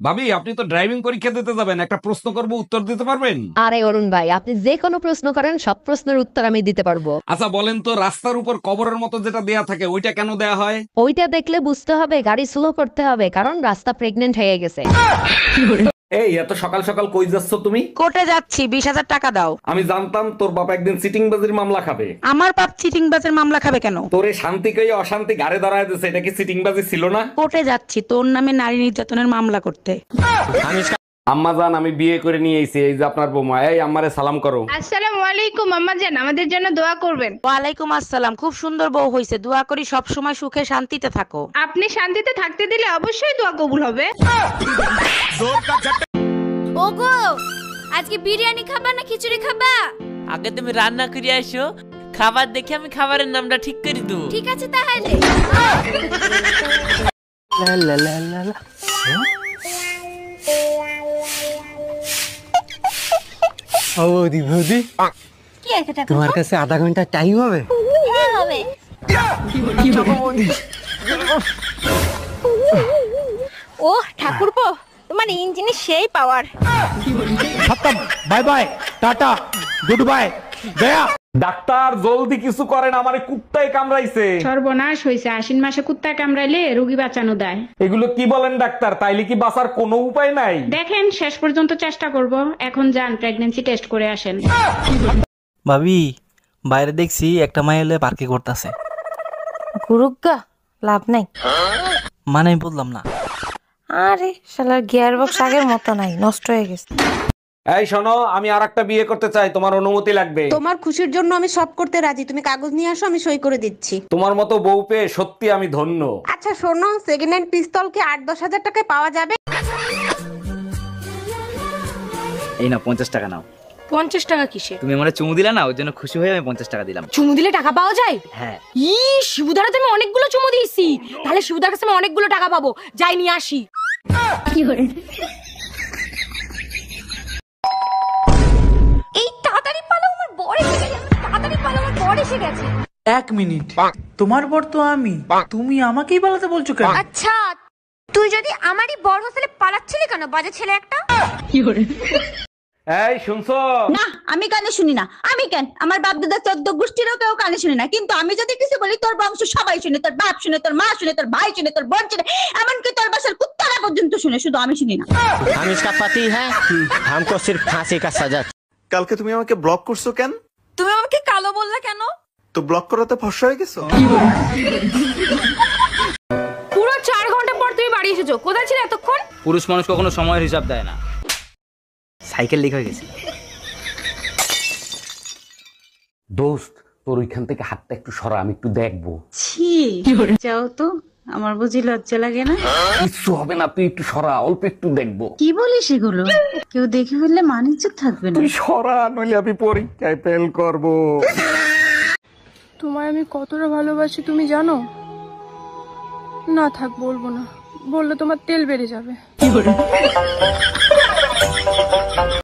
ভাবি, আপনি তো ড্রাইভিং পরীক্ষা দিতে যাবেন, একটা প্রশ্ন করব, উত্তর দিতে পারবেন? আরে অরুণ ভাই, আপনি যে কোনো প্রশ্ন করেন, সব প্রশ্নের উত্তর আমি দিতে পারবো। আচ্ছা বলেন তো, রাস্তার উপর কবরের মতো যেটা দেয়া থাকে ওইটা কেন দেয়া হয়? ওইটা দেখলে বুঝতে হবে গাড়ি স্লো করতে হবে, কারণ রাস্তা প্রেগনেন্ট হয়ে গেছে। এই এত সকাল সকাল কই যাচ্ছ তুমি? কোর্টে যাচ্ছি, 20,000 টাকা দাও। আমি জানতাম তোর বাবা একদিন চিটিং বাজির মামলা খাবে। আমার বাপ চিটিং বাজের মামলা খাবে কেন? তোরে শান্তি কই অশান্তি গাড়ে দাঁড়ায় দিছে, এটা কি চিটিং বাজি ছিল না? কোর্টে যাচ্ছি তোর নামে নারী নির্যাতনের মামলা করতে। আম্মা জান, আমি বিয়ে করে নিয়ে এসেছি, এই যে আপনার বৌমা। এই আম্মারে সালাম করো। আসসালামু আলাইকুম আম্মা জান, আমাদের জন্য দোয়া করবেন। ওয়ালাইকুম আসসালাম। খুব সুন্দর বউ হইছে, দোয়া করি সব সময় সুখে শান্তিতে থাকো। আপনি শান্তিতে থাকতে দিলে অবশ্যই দোয়া কবুল হবে। ওগো, আজকে বিরিয়ানি খাবা না খিচুড়ি খাবা? আগে তুমি রান্না করে আসো, খাবার দেখে আমি খাবারের নামটা ঠিক করে দেবো। ঠিক আছে তাহলে। বৌদি বৌদি, কি একটা তোমার কাছে আধা ঘন্টা টাইম হবে? হ্যাঁ হবে। ও ঠাকুরপো, তোমার ইঞ্জিনে সেই power. Bye bye, tata, goodbye, গয়া। ডাক্তার জলদি কিছু করেন, আমারে কুত্তায় কামড়াইছে। সর্বনাশ হয়েছে, আশ্বিন মাসে কুত্তা কামড়াইলে রোগী বাঁচানো দেয়। এগুলো কি বলেন ডাক্তার? তাইলে কি বাঁচার কোনো উপায় নাই? দেখেন শেষ পর্যন্ত চেষ্টা করব। এখন যান প্রেগন্যান্সি টেস্ট করে আসেন। ভাবি, বাইরে দেখছি একটা মাই এলে পার্কে করতেছে। গুরুগা লাভ নাই। মানে আমি বললাম না। আরে শালার গিয়ার বক্স আগের মতো নাই, নষ্ট হয়ে গেছে। এই শোনো, আমি আরেকটা বিয়ে করতে চাই, তোমার অনুমতি লাগবে। তোমার খুশির জন্য আমি সব করতে রাজি, তুমি কাগজ নিয়ে আসো, আমি সই করে দিচ্ছি। তোমার মতো বউ পেয়ে সত্যি আমি ধন্য। আচ্ছা শোনো, সেকেন্ড হ্যান্ড পিস্তল কি 8-10 হাজার টাকায় পাওয়া যাবে? এই না 50 টাকা নাও। 50 টাকা কিসে? তুমি আমার চুমু দিলা না, ওর জন্য খুশি হয়ে আমি 50 টাকা দিলাম। চুমু দিলে টাকা পাওয়া যায়? হ্যাঁ। শিবুদার তুমি অনেকগুলো চুমু দিয়েছি, তাহলে শিবুদার কাছে আমি অনেকগুলো টাকা পাবো, যাই নিয়ে আসি। এই তাড়াতাড়ি পালো, আমার বর এসে গেছে। তাড়াতাড়ি পালো, আমার বর এসে গেছে। 1 মিনিট, তোমার বর তো আমি, তুমি আমাকেই পালাতে বলছো কেন? আচ্ছা, তুই যদি আমারই বর হোস্টেলে পালাচ্ছিলি কেন, বাজে ছেলে একটা? এই শুনছো? না, আমি কানে শুনি না। আমি কেন, আমার বাপ দাদা 14 গোষ্ঠীরও কেউ কানে শুনে না, কিন্তু আমি যদি কিছু বলি তোর বংশ সবাই শুনে, তোর বাপ শুনে, তোর মা শুনে, তোর ভাই শুনে, তোর বোন শুনে, এমনকি তোর বাসার কুত্তারা পর্যন্ত শুনে, শুধু আমি শুনি না। हम इसका पति है, हमको सिर्फ फांसी का सजा। কালকে তুমি আমাকে ব্লক করছো কেন? তুমি আমাকে কালো বললা কেন? তো ব্লক করাতে ফর্সা হয়ে গেছো? পুরো 4 ঘন্টা পর তুমি বাড়ি এসেছো, কোথায় ছিলে এতক্ষণ? পুরুষ মানুষ কখনো সময়ের হিসাব দেয় না। সাইকেল লিক হয়ে গেছে। দোস্ত, তোর ওইখান থেকে হাতটা একটু সরা, আমি একটু দেখবো। ছি, যাও তো, আমার বুঝি লজ্জা লাগে না? কিচ্ছু হবে না, তুই একটু সরা, অল্প একটু দেখবো। কি বলিস এগুলো? কেউ দেখে ফেললে মান-ইজ্জত থাকবে না। তুই সরা, নইলে আমি পরীক্ষায় ফেল করবো। তোমায় আমি কতটা ভালোবাসি তুমি জানো? না থাক, বলবো না, বললে তোমার তেল বেড়ে যাবে।